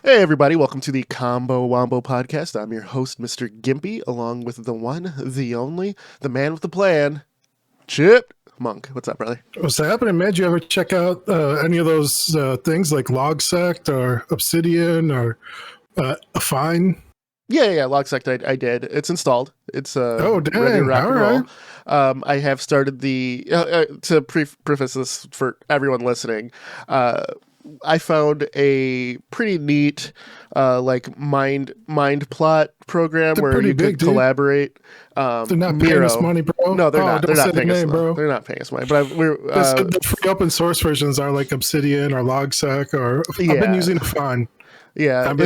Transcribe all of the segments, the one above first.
Hey everybody, welcome to the Wombo podcast. I'm your host, Mr. Gimpy, along with the one, the only, the man with the plan, Chip Monk. What's up, brother? What's happening, man? Did you ever check out any of those things like LogSect or Obsidian or Affine? Yeah, LogSect I did. It's installed. It's Oh, ready to dang. rock All and roll. right. I have started the, to preface this for everyone listening, I found a pretty neat, like mind plot program They're where pretty you big, could dude. collaborate. They're not Miro. paying us money, bro. No, they're not. They're Don't say not the paying us name, money. bro. They're not paying us money. But The free open source versions are like Obsidian or LogSec, or I've been using Affine. Yeah, I'm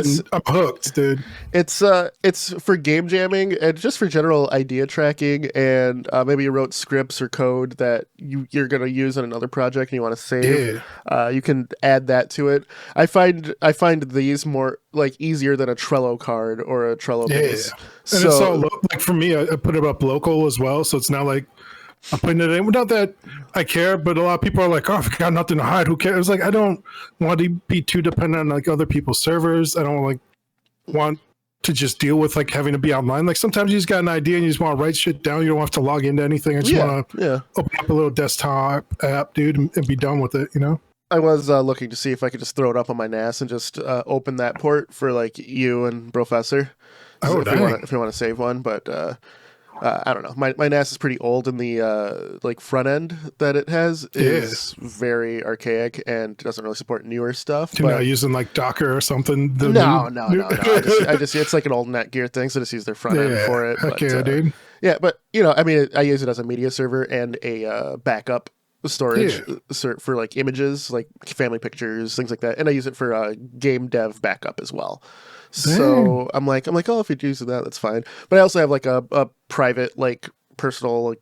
hooked, dude. It's for game jamming and just for general idea tracking, and maybe you wrote scripts or code that you're gonna use in another project and you want to save. Yeah. You can add that to it. I find these more like easier than a Trello card or a Trello base. And So it's all like for me, I put it up local as well, so it's not like I'm putting it in. Not that I care, but a lot of people are like, "Oh, if you got nothing to hide, who cares?" Like, I don't want to be too dependent on like other people's servers. I don't like want to just deal with like having to be online. Like sometimes you just got an idea and you just want to write shit down. You don't have to log into anything. I just want to open up a little desktop app, dude, and be done with it. You know. I was looking to see if I could just throw it up on my NAS and just open that port for like you and Professor. Oh, if you want to save one, but I don't know. My NAS is pretty old, and the like front end that it has is very archaic and doesn't really support newer stuff. You're not using like Docker or something. No. I just it's like an old Netgear thing, so just use their front end for it. Heck yeah, dude. Yeah, but I mean, I use it as a media server and a backup storage for like images, like family pictures, things like that, and I use it for game dev backup as well. So I'm like, oh, if you're using that, that's fine. But I also have like a private, like personal,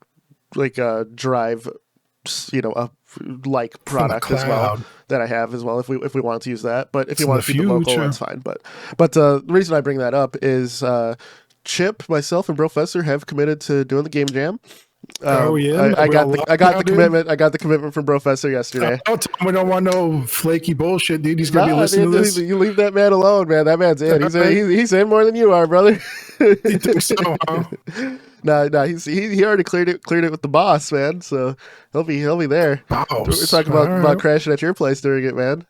like drive, a like product as well that I have as well. If we want to use that, but if you want to keep it local, that's fine. But the reason I bring that up is Chip, myself, and Professor have committed to doing the game jam. I got the commitment. I got the commitment from Professor yesterday. We don't want no flaky bullshit, dude. He's gonna be listening to this. You leave that man alone, man. That man's in. He's in more than you are, brother. You think so, huh? No. He already cleared it with the boss, man. So he'll be there. We're talking about crashing at your place during it, man.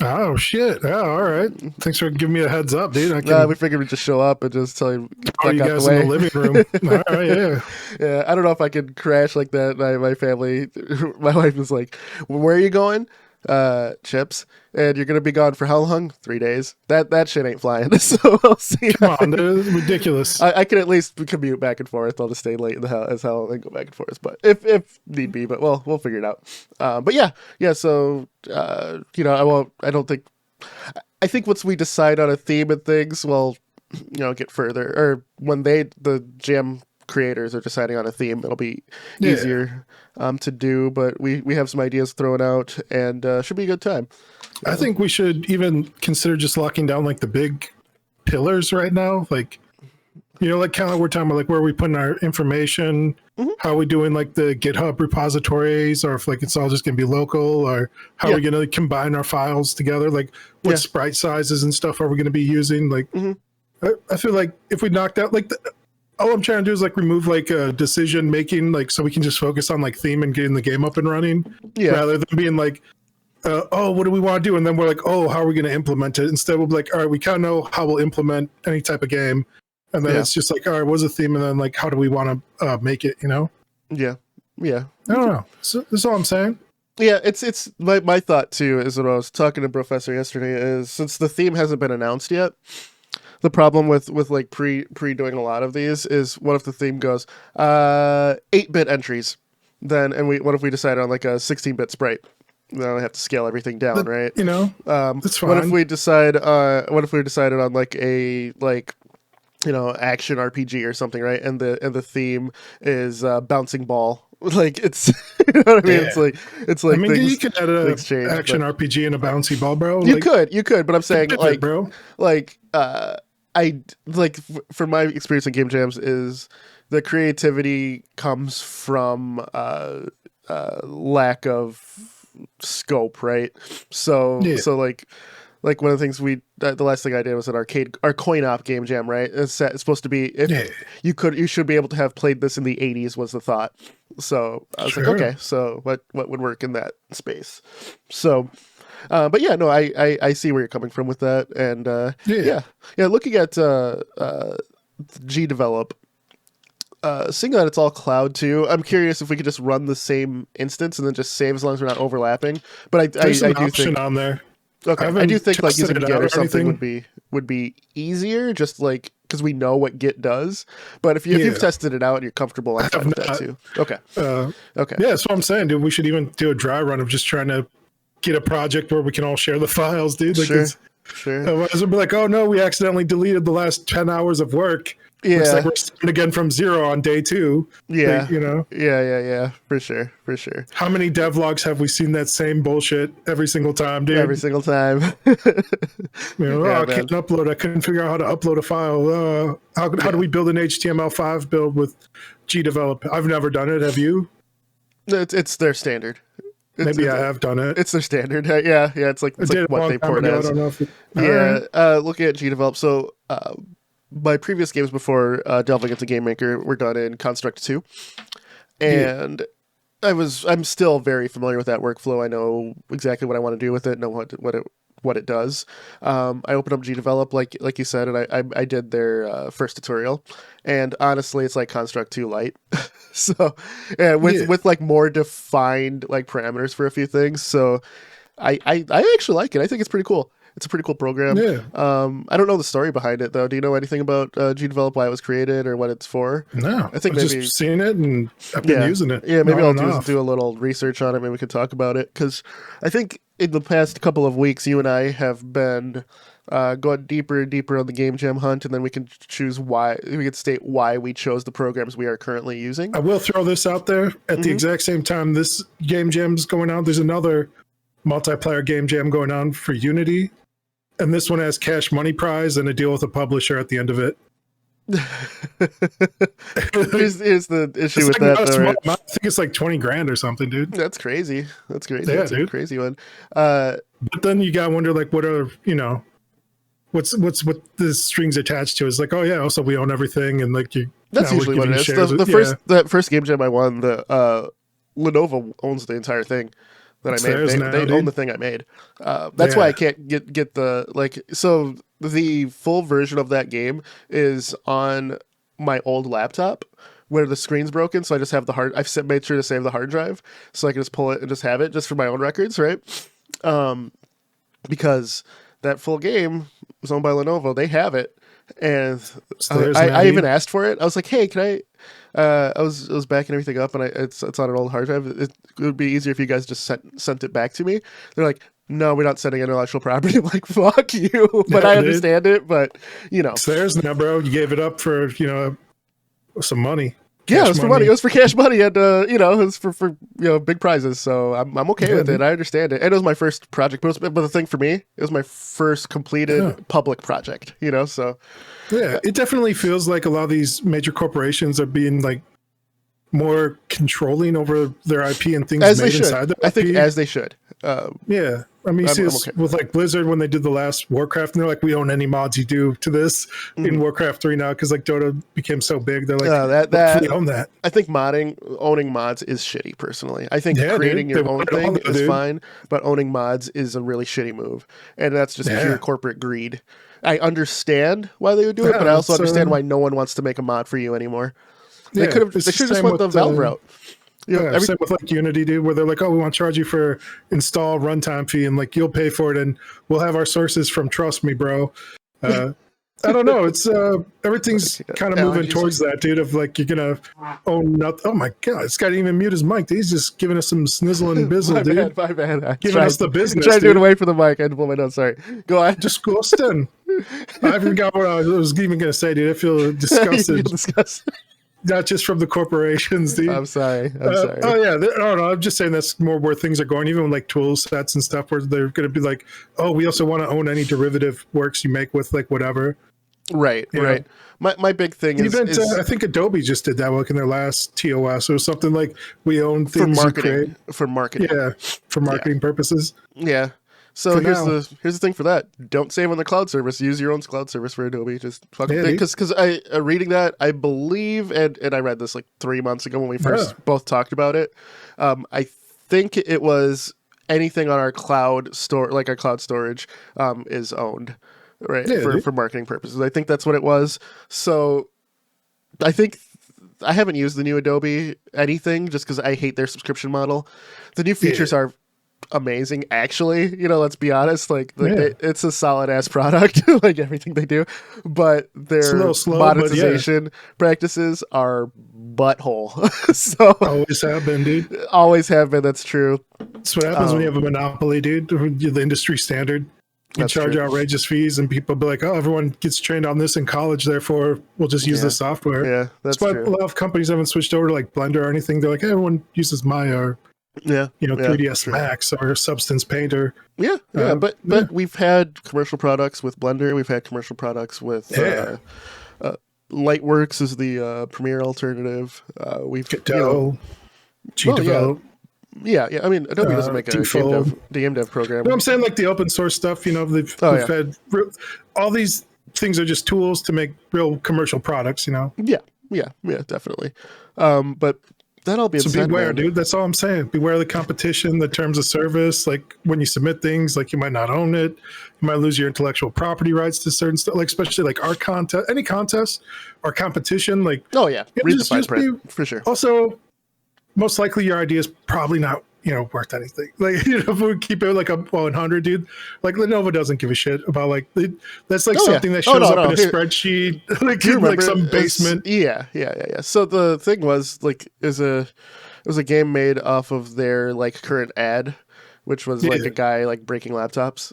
Oh shit! Yeah, all right. Thanks for giving me a heads up, dude. We figured we'd just show up and just tell you. You guys in the living room. All right, yeah. Yeah, I don't know if I could crash like that. My family, my wife was like, "Where are you going, Chips? And you're gonna be gone for how long? 3 days. That shit ain't flying." So we'll see. Come on, dude. It's ridiculous. I can at least commute back and forth. I'll just stay late as hell and go back and forth, but if need be. But we'll figure it out. But yeah. So I think once we decide on a theme and things, we'll get further. Or when the jam creators are deciding on a theme, it'll be easier to do. But we have some ideas thrown out, and should be a good time. I think we should even consider just locking down like the big pillars right now, like like kind of we're talking about like where are we putting our information, how are we doing like the GitHub repositories, or if like it's all just gonna be local, or how are we gonna combine our files together, like what sprite sizes and stuff are we gonna be using, like I feel like if we knocked out like all I'm trying to do is like remove like decision making, like so we can just focus on like theme and getting the game up and running rather than being like what do we want to do? And then we're like, how are we going to implement it? Instead, we'll be like, all right, we kind of know how we'll implement any type of game. And then it's just like, all right, what's the theme? And then like, how do we want to make it, Yeah. I don't know. So, that's all I'm saying. Yeah, it's my thought too is when I was talking to Professor yesterday is since the theme hasn't been announced yet, the problem with like pre doing a lot of these is what if the theme goes 8-bit entries, then what if we decide on like a 16-bit sprite? Then I have to scale everything down, right? That's fine. What if we decided on like a action RPG or something, right? And the theme is bouncing ball. Like it's you know what I mean? It's like I mean, you could add a action RPG and a bouncy ball, bro. You could, but I'm saying like bro. Like I like from my experience in game jams is the creativity comes from lack of scope, right? So Yeah. so like one of the things the last thing I did was an our coin op game jam, right? It's supposed to be if Yeah. you should be able to have played this in the 80s was the thought. So I was like, Sure. okay, so what would work in that space? So but yeah, no, I see where you're coming from with that, and Yeah. yeah. Looking at Gdevelop, seeing that it's all cloud too, I'm curious if we could just run the same instance and then just save as long as we're not overlapping. But I There's an do option think on there. okay, I do haven't think like tested using it Git out or or something anything. would be easier, just like because we know what Git does. But if you've Yeah. tested it out and you're comfortable, I'm I fine have with that not. too. Okay, Uh, okay, yeah, that's what I'm saying, dude. We should even do a dry run of just trying to get a project where we can all share the files, dude. Like, sure, it's sure, otherwise we'll be like, oh no, we accidentally deleted the last 10 hours of work. Looks like yeah. we're starting again from zero on day 2. Yeah. Like, you know, Yeah. For sure. For sure. how many devlogs have we seen that same bullshit every single time, Every dude? single time. You know, Yeah, oh, I man. can't upload. I couldn't figure out how to upload a file. How do we build an HTML5 build with Gdevelop? I've never done it. Have you? It's their standard. Maybe I have done it. It's their standard. Yeah. It's like I did it a what long they time port ago. I as. don't know if it, all Yeah. right. Looking at Gdevelop. So my previous games before delving into Game Maker were done in Construct 2, Yeah. and I'm still very familiar with that workflow. I know exactly what I want to do with it. Know what it does. I opened up Gdevelop like you said, and I did their first tutorial, and honestly, it's like Construct 2 Lite. So, yeah, Yeah. with like more defined like parameters for a few things. So, I actually like it. I think it's pretty cool. It's a pretty cool program. Yeah. I don't know the story behind it though. Do you know anything about Gdevelop, why it was created, or what it's for? No, I think I've maybe just seen it and I've been yeah, using it. yeah. Maybe on I'll and off. do a little research on it. Maybe we could talk about it because I think in the past couple of weeks, you and I have been going deeper and deeper on the Game Jam hunt, and then we can choose why we can state why we chose the programs we are currently using. I will throw this out there at the exact same time this game jam's going on. There's another multiplayer game jam going on for Unity, and this one has cash money prize and a deal with a publisher at the end of it. Here's the issue It's with like that, not a though. small Right? amount. I think it's like 20 grand or something, dude. That's crazy. That's crazy. Yeah, That's a dude. crazy one. But then you gotta wonder, like, what are what's what the strings attached to? Is like, oh yeah, also we own everything, and like you. That's now we're usually what it giving is. shares. The first game jam I won, the Lenovo owns the entire thing that It's I made. theirs They, now, they own dude. the thing I made. That's why Yeah. I can't get the like. So the full version of that game is on my old laptop where the screen's broken. So I just have the made sure to save the hard drive so I can just pull it and just have it just for my own records, right? Because that full game was owned by Lenovo. They have it. And It's theirs now, I even dude. asked for it. I was like, "Hey, can I?" I was backing everything up, and it's on an old hard drive. It would be easier if you guys just sent it back to me. They're like, "No, we're not sending intellectual property." I'm like, "Fuck you!" But Yeah, I dude. understand it. But It's theirs now, bro. You gave it up for some money. yeah, it Cash was for money. It was for cash money, and it was for big prizes. So I'm okay Yeah, with it. dude. I understand it. And it was my first project, but the thing for me, it was my first completed Yeah. public project. So Yeah, it definitely feels like a lot of these major corporations are being like more controlling over their IP and things as they made should, inside their I think, IP. as they should. Yeah, I mean, you see I'm this okay. with like Blizzard when they did the last Warcraft, and they're like, we own any mods you do to this in Warcraft 3 now because like Dota became so big. They're like, that we own that. I think owning mods is shitty personally. I think Yeah, creating dude. your They own want it all, thing though, is dude. fine, but owning mods is a really shitty move. And that's just Yeah. pure corporate greed. I understand why they would do it, but I Yeah, also it's, understand why no one wants to make a mod for you anymore. They Yeah, could have it's they the should have just same went the with, Valve route. Yeah, same with like Unity, dude, where they're like, oh, we want to charge you for install runtime fee, and like you'll pay for it, and we'll have our sources from Trust Me, bro. I don't know. It's everything's kind of moving allergies. towards that, dude. Of like you're gonna own nothing. Oh my god, this guy didn't even mute his mic. Dude. He's just giving us some snizzle and bizzle, dude. My bad. I Giving us the business, tried to do it dude. away from the mic. I had to pull my nose. Sorry. Go on. Disgusting. I forgot what I was even gonna say, dude. I feel You disgusted, discuss. not just from the corporations, dude. I'm sorry. I'm sorry. Oh yeah, I don't know. I'm just saying that's more where things are going. Even with like tool sets and stuff, where they're going to be like, oh, we also want to own any derivative works you make with like whatever. Right, You right. My big thing is, Even I think Adobe just did that, like in their last TOS or something. Like we own for things you create. marketing. For marketing. Yeah, for marketing purposes. Yeah. So For here's now, the thing for that. Don't save on the cloud service. Use your own cloud service for Adobe. Just fucking yeah, dude. because I reading that, I believe, and I read this like 3 months ago when we first both talked about it. I think it was anything on our cloud store, like our cloud storage, is owned, right, Yeah, dude. for marketing purposes. I think that's what it was. So I think I haven't used the new Adobe anything just because I hate their subscription model. The new features are amazing, actually. Let's be honest. It's a solid ass product, like everything they do. But It's a their little slow, monetization practices are butthole. So always have been, dude. always have been. That's true. That's what happens when you have a monopoly, dude. The industry standard. You charge outrageous fees, and people be like, "Oh, everyone gets trained on this in college, therefore we'll just use this software." Yeah, that's why true. a lot of companies haven't switched over to like Blender or anything. They're like, hey, everyone uses Maya or 3ds Max or Substance Painter. But we've had commercial products with Blender. We've had commercial products with Lightworks is the Premiere alternative. We've Gdevelop. Yeah. I mean, Adobe doesn't make a game dev program. No, I'm saying like the open source stuff. They've had all these things are just tools to make real commercial products. Yeah, definitely. But that all being said, beware, man, dude. That's all I'm saying. Beware the competition, the terms of service. Like when you submit things, like you might not own it. You might lose your intellectual property rights to certain stuff. Like especially like art contest, any contest or competition. Like read the fine print for sure. Also, most likely your idea is probably not worth anything. Like if we keep it like a 100, dude, like Lenovo doesn't give a shit about that's like something that shows up in a spreadsheet, like some basement. Yeah. So the thing was like it was a game made off of their like current ad, which was like a guy like breaking laptops,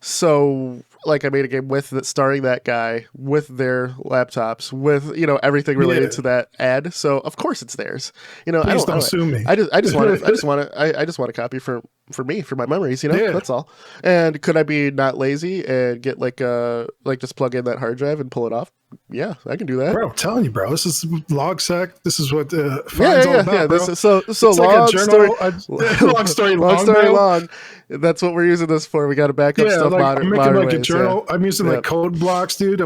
So like I made a game starring that guy with their laptops with everything related to that ad. So of course it's theirs. Please don't sue me. I just want a copy for me for my memories. That's all. And could I be not lazy and get like just plug in that hard drive and pull it off? Yeah, I can do that. Bro, I'm telling you, bro. This is logsec. This is what Fine's all about, bro. So it's long story. Long story long. That's what we're using this for. We got to back up stuff. I'm making like a journal. I'm using like code blocks, dude.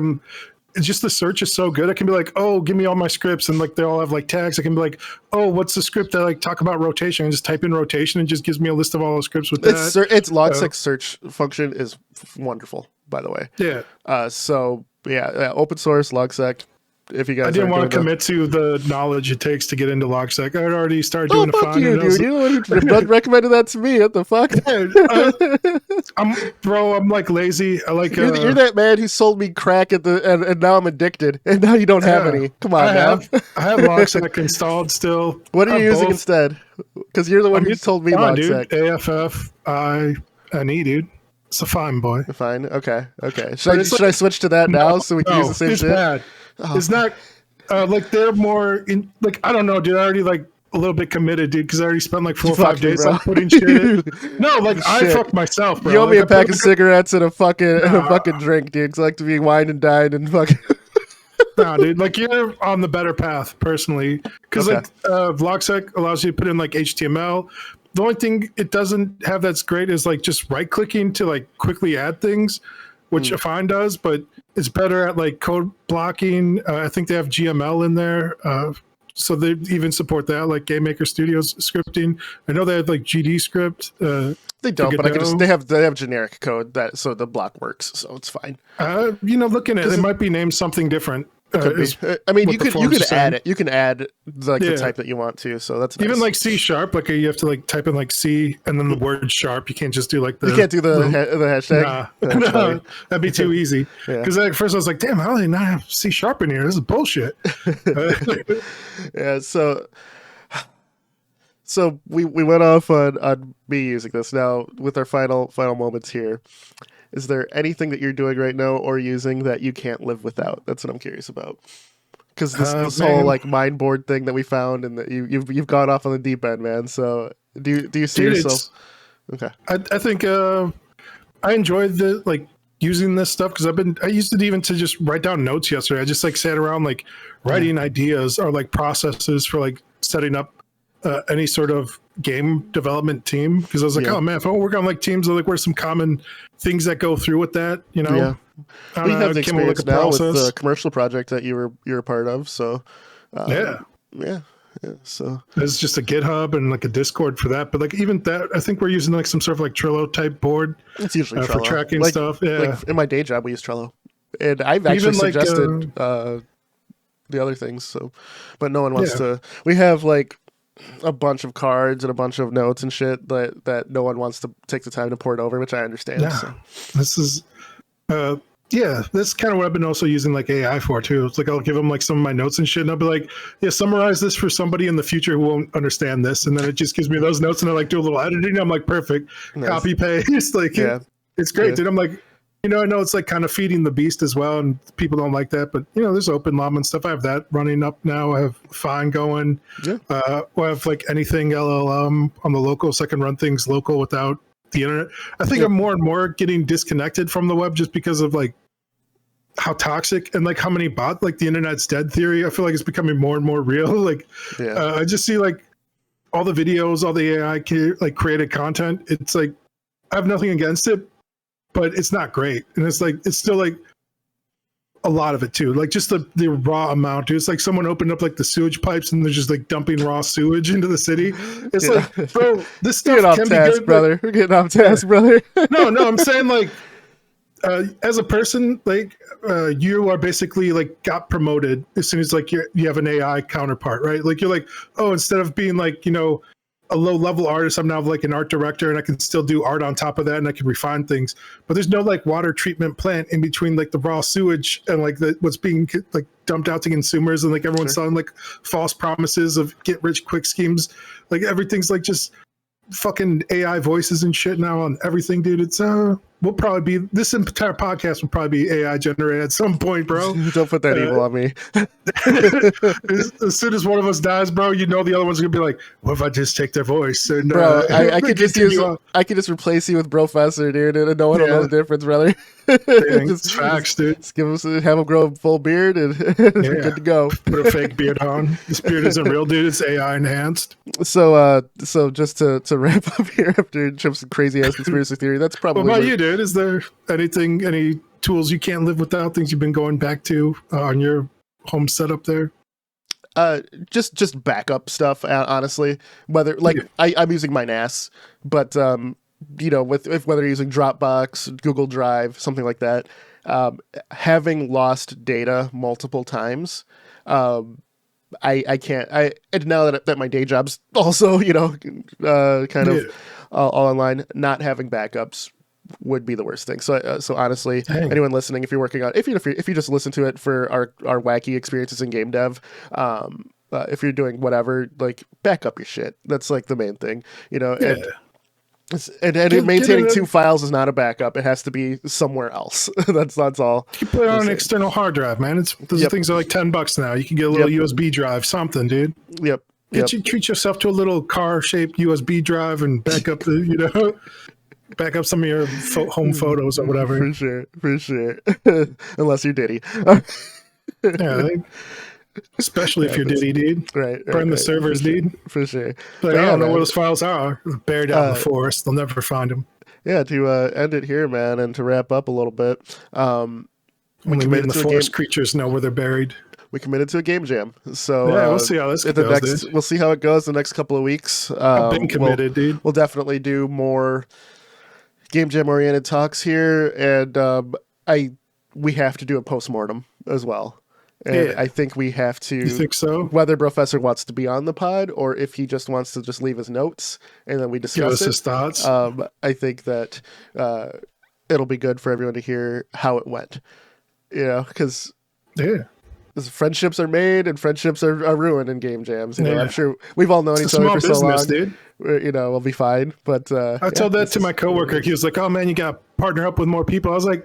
It's just the search is so good. I can be like, oh, give me all my scripts, and like they all have like tags. I can be like, oh, what's the script that like talk about rotation? And just type in rotation and just gives me a list of all the scripts with that. It's logsec search function is wonderful, by the way. Yeah. Open source logsec. If you guys, I didn't want to commit to the knowledge it takes to get into logsec. I had already started doing fuck you, dude. You recommended that to me. What the fuck? I'm like lazy. I like you're that man who sold me crack and now I'm addicted, and now you don't have any. Come on, I have logsec installed still. What are you using instead? Because you're the one who told me logsec. Dude, AFFINE, dude. It's a fine boy. Fine. Okay. Should I switch to that now so we can use the same shit? Bad. It's not like they're more in like I don't know, dude. I already like a little bit committed, dude, because I already spent like 4 or 5 days like putting shit in. No, like I fucked myself, bro. You owe me a pack of cigarettes and a fucking drink, dude. 'Cause I like to be wine and dine and fucking. Nah, dude. Like you're on the better path, personally, because logsec allows you to put in like HTML. The only thing it doesn't have that's great is like just right clicking to like quickly add things, which Fine does, but it's better at like code blocking. I think they have GML in there. So they even support that, like Game Maker Studios scripting. I know they have like GD script. They don't, but they have generic code so the block works, so it's fine. Looking at it, it might be named something different. Could be. I mean, you could add it. You can add like the type that you want to. So that's nice. Even like C#. Like you have to like type in like C and then the word sharp. You can't just do like the. You can't do the hashtag. No, that'd be too easy. Because at first I was like, damn, how do they not have C# in here? This is bullshit. Yeah. So we went off on me using this. Now with our final moments here. Is there anything that you're doing right now or using that you can't live without? That's what I'm curious about. Because this whole like mind board thing that we found, and that you've gone off on the deep end, man. So do you see yourself? Okay. I think I enjoyed the like using this stuff because I used it even to just write down notes yesterday. I just like sat around like writing ideas or like processes for like setting up any sort of game development team, because I was like, oh man, if I work on like teams, like where's some common things that go through with that, you know? Yeah. We have the experience like now with the commercial project that you're a part of. So yeah. So there's just a GitHub and like a Discord for that. But like even that, I think we're using like some sort of like Trello type board. It's usually Trello for tracking like, stuff. Yeah. Like in my day job, we use Trello, and I've actually suggested the other things. So, but no one wants to. We have like a bunch of cards and a bunch of notes and shit that no one wants to take the time to port over, which I understand. Yeah. So. This is that's kind of what I've been also using like AI for too. It's like I'll give them like some of my notes and shit, and I'll be like, yeah, summarize this for somebody in the future who won't understand this, and then it just gives me those notes, and I like do a little editing. I'm like, perfect, nice. Copy paste, like it's great, dude. I'm like, I know it's like kind of feeding the beast as well, and people don't like that, but there's Open Llama and stuff. I have that running up now. I have Fine going. Yeah. I have like anything LLM on the local, so I can run things local without the internet. I think I'm more and more getting disconnected from the web just because of like how toxic and like how many like the internet's dead theory. I feel like it's becoming more and more real. Like I just see like all the videos, all the AI like created content. It's like I have nothing against it, but it's not great. And it's like it's still like a lot of it too. Like just the raw amount. Dude. It's like someone opened up like the sewage pipes and they're just like dumping raw sewage into the city. It's like, bro, this stuff can be good, brother. We're getting off task, brother. No, I'm saying like as a person, like you are basically like got promoted as soon as like you have an AI counterpart, right? Like you're like, oh, instead of being like, a low level artist, I'm now like an art director and I can still do art on top of that and I can refine things. But there's no like water treatment plant in between like the raw sewage and like what's being like dumped out to consumers, and like everyone's selling like false promises of get rich quick schemes. Like everything's like just fucking AI voices and shit now on everything, dude. It's we'll probably be, this entire podcast will probably be AI generated at some point, bro. Don't put that evil on me. As soon as one of us dies, bro, the other one's gonna be like, what if I just take their voice? And bro, I could just replace you with Professor, dude, and no one will know the difference, brother. Just facts, dude. Just have him grow a full beard and good to go. Put a fake beard on. This beard isn't real, dude. It's AI enhanced. So just to wrap up here after Chip's crazy ass conspiracy theory, that's probably. What about you, dude? Is there any tools you can't live without? Things you've been going back to on your home setup there? Just backup stuff. Honestly, whether I'm using my NAS, but whether using Dropbox, Google Drive, something like that, having lost data multiple times, I can't. And now that my day job's also kind of all online, not having backups would be the worst thing. So honestly, anyone listening, if you're working on, if you just listen to it for our wacky experiences in game dev, if you're doing whatever, like back up your shit. That's like the main thing, And maintaining two files is not a backup. It has to be somewhere else. that's all. You put it on an external hard drive, man. Those things are like $10 now. You can get a little USB drive, something, dude. Yep. Treat yourself to a little car-shaped USB drive and back up back up some of your home photos or whatever. For sure. Unless you're Diddy. Especially if you're Diddy, dude. Right. Burn the servers, dude. For sure. But I don't know where those files are. Buried out in the forest. They'll never find them. Yeah, to end it here, man, and to wrap up a little bit. Only we in the forest creatures know where they're buried. We committed to a game jam. So we'll see how this goes, we'll see how it goes the next couple of weeks. I've been committed, dude. We'll definitely do more game jam oriented talks here, and we have to do a postmortem as well. And I think we have to. You think so? Whether Professor wants to be on the pod or if he just wants to just leave his notes and then we discuss Give us his thoughts. I think that it'll be good for everyone to hear how it went. Because friendships are made and friendships are ruined in game jams. I'm sure we've all known each other for so long. Dude. We'll be fine. But I told that to my coworker. He was like, "Oh man, you got to partner up with more people." I was like,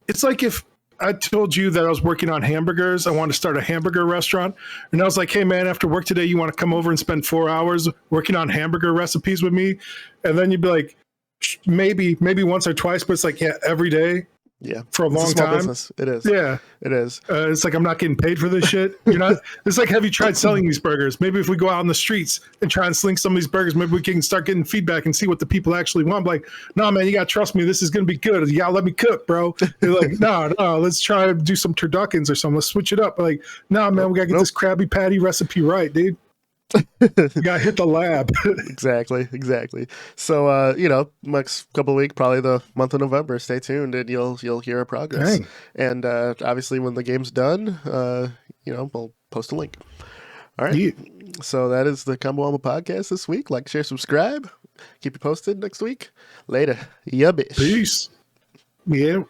"It's like if I told you that I was working on hamburgers. I wanted to start a hamburger restaurant. And I was like, hey, man, after work today, you want to come over and spend 4 hours working on hamburger recipes with me?" And then you'd be like, maybe once or twice, but it's like, yeah, every day. Yeah. for a It's long small time. business. It is. Yeah. It is. It's like, I'm not getting paid for this shit. You're not. It's like, have you tried selling these burgers? Maybe if we go out on the streets and try and sling some of these burgers, maybe we can start getting feedback and see what the people actually want. Like, no, man, you got to trust me. This is going to be good. You got to let me cook, bro. They're like, no, let's try to do some turduckens or something. Let's switch it up. Like, no, man, we got to get this Krabby Patty recipe right, dude. You got to hit the lab. Exactly. So, next couple of weeks, probably the month of November. Stay tuned, and you'll hear our progress. Dang. And obviously, when the game's done, we'll post a link. All right. Yeah. So that is the Combo Wombo podcast this week. Like, share, subscribe. Keep you posted next week. Later. Yeah, bitch. Peace. Yeah.